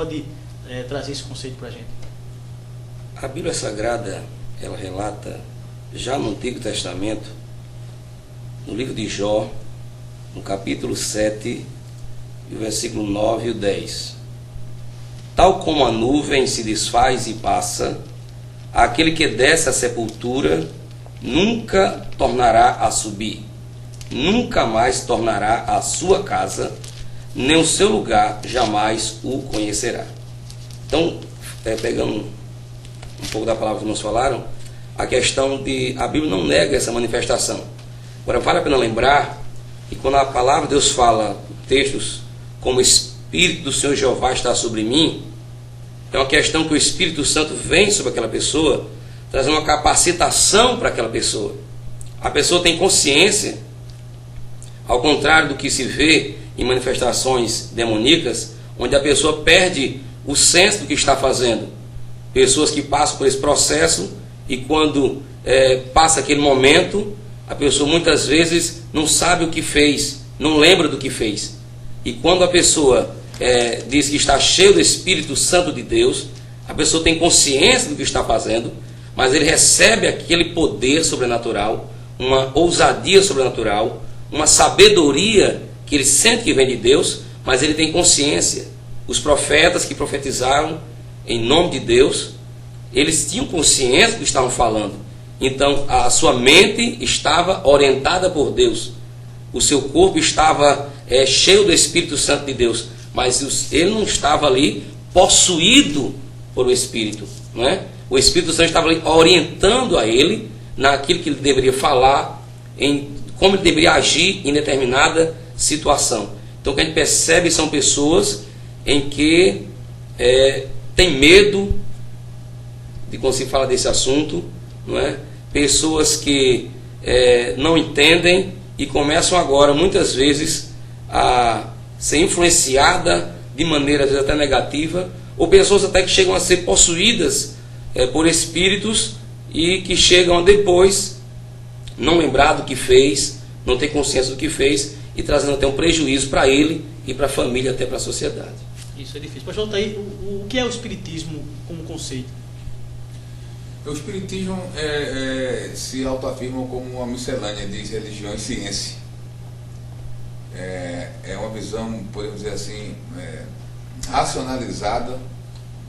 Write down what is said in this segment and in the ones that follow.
Pode trazer esse conceito para a gente? A Bíblia Sagrada, ela relata, já no Antigo Testamento, no livro de Jó, no capítulo 7, e o versículo 9 e o 10. Tal como a nuvem se desfaz e passa, aquele que desce à sepultura nunca tornará a subir, nunca mais tornará a sua casa, nem o seu lugar jamais o conhecerá. Então, pegando um pouco da palavra que nos falaram, a questão de a Bíblia não nega essa manifestação. Agora, vale a pena lembrar que quando a palavra de Deus fala, textos como o Espírito do Senhor Jeová está sobre mim, é uma questão que o Espírito Santo vem sobre aquela pessoa, trazendo uma capacitação para aquela pessoa. A pessoa tem consciência, ao contrário do que se vê em manifestações demoníacas, onde a pessoa perde o senso do que está fazendo. Pessoas que passam por esse processo e quando passa aquele momento, a pessoa muitas vezes não sabe o que fez, não lembra do que fez. E quando a pessoa diz que está cheio do Espírito Santo de Deus, a pessoa tem consciência do que está fazendo, mas ele recebe aquele poder sobrenatural, uma ousadia sobrenatural, uma sabedoria que ele sente que vem de Deus, mas ele tem consciência. Os profetas que profetizaram em nome de Deus, eles tinham consciência do que estavam falando. Então a sua mente estava orientada por Deus, o seu corpo estava cheio do Espírito Santo de Deus, mas ele não estava ali possuído por o Espírito, não é? O Espírito Santo estava ali orientando a ele naquilo que ele deveria falar, em como ele deveria agir em determinada situação. Então o que a gente percebe são pessoas em que tem medo de quando se fala desse assunto, não é? Pessoas que não entendem e começam agora muitas vezes a ser influenciada de maneira às vezes até negativa, ou pessoas até que chegam a ser possuídas por espíritos e que chegam a depois não lembrar do que fez, não ter consciência do que fez e trazendo até um prejuízo para ele e para a família, até para a sociedade. Isso é difícil. Pastor Altair, o que é o Espiritismo como conceito? O Espiritismo se autoafirma como uma miscelânea de religião e ciência. É uma visão, podemos dizer assim, racionalizada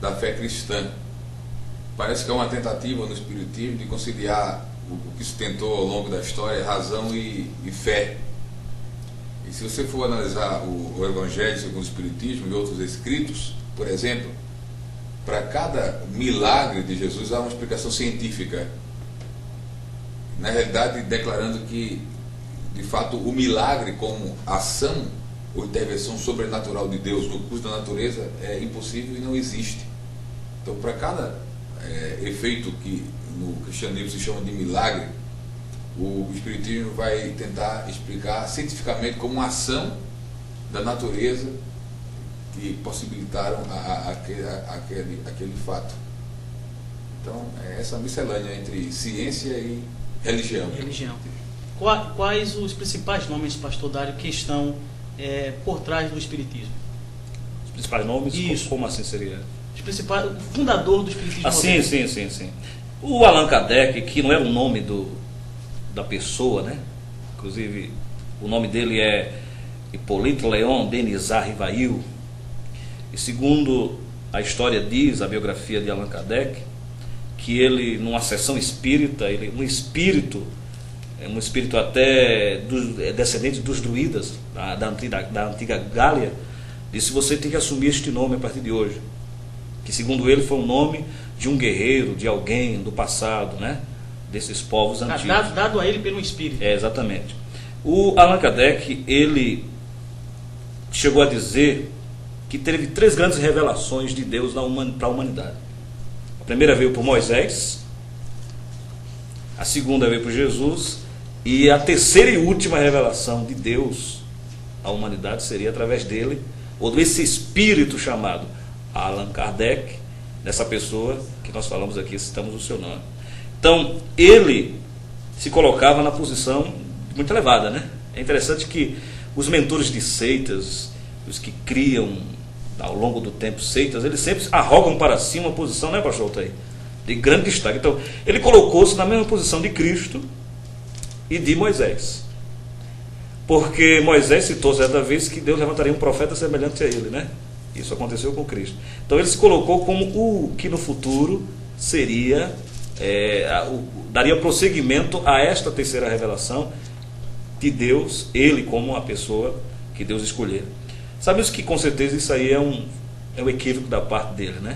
da fé cristã. Parece que é uma tentativa no Espiritismo de conciliar o que se tentou ao longo da história, razão e fé. E se você for analisar o Evangelho segundo o Espiritismo e outros escritos, por exemplo, para cada milagre de Jesus há uma explicação científica. Na realidade, declarando que, de fato, o milagre como ação ou intervenção sobrenatural de Deus no curso da natureza é impossível e não existe. Então, para cada efeito que no cristianismo se chama de milagre, o Espiritismo vai tentar explicar cientificamente como uma ação da natureza que possibilitaram aquele fato. Então, é essa miscelânea entre ciência e religião. Quais os principais nomes, pastor Dário, que estão por trás do Espiritismo? Os principais nomes? Isso. Como assim seria? Os principais, o fundador do Espiritismo. Sim. O Allan Kardec, que não era o nome da pessoa, né? Inclusive, o nome dele é Hippolyte Léon Denisard Rivail. E segundo a história diz, a biografia de Allan Kardec, que ele, numa sessão espírita, um espírito até descendente dos druidas, da antiga Gália, disse: você tem que assumir este nome a partir de hoje. Que segundo ele foi o nome de um guerreiro, de alguém do passado, né? Desses povos antigos. Dado a ele pelo espírito. Exatamente. O Allan Kardec, ele chegou a dizer que teve 3 grandes revelações de Deus para a humanidade. A primeira veio por Moisés, a segunda veio por Jesus, e a terceira e última revelação de Deus à humanidade seria através dele, ou desse espírito chamado Allan Kardec, dessa pessoa que nós falamos aqui, citamos o seu nome. Então, ele se colocava na posição muito elevada, né? É interessante que os mentores de seitas, os que criam ao longo do tempo, seitas, eles sempre arrogam para si uma posição, né, pastor Altair, de grande destaque. Então, ele colocou-se na mesma posição de Cristo e de Moisés. Porque Moisés citou certa vez que Deus levantaria um profeta semelhante a ele, né? Isso aconteceu com Cristo. Então ele se colocou como o que no futuro seria, daria prosseguimento a esta terceira revelação de Deus, ele como a pessoa que Deus escolheu. Sabemos que com certeza isso aí é um equívoco da parte dele, né?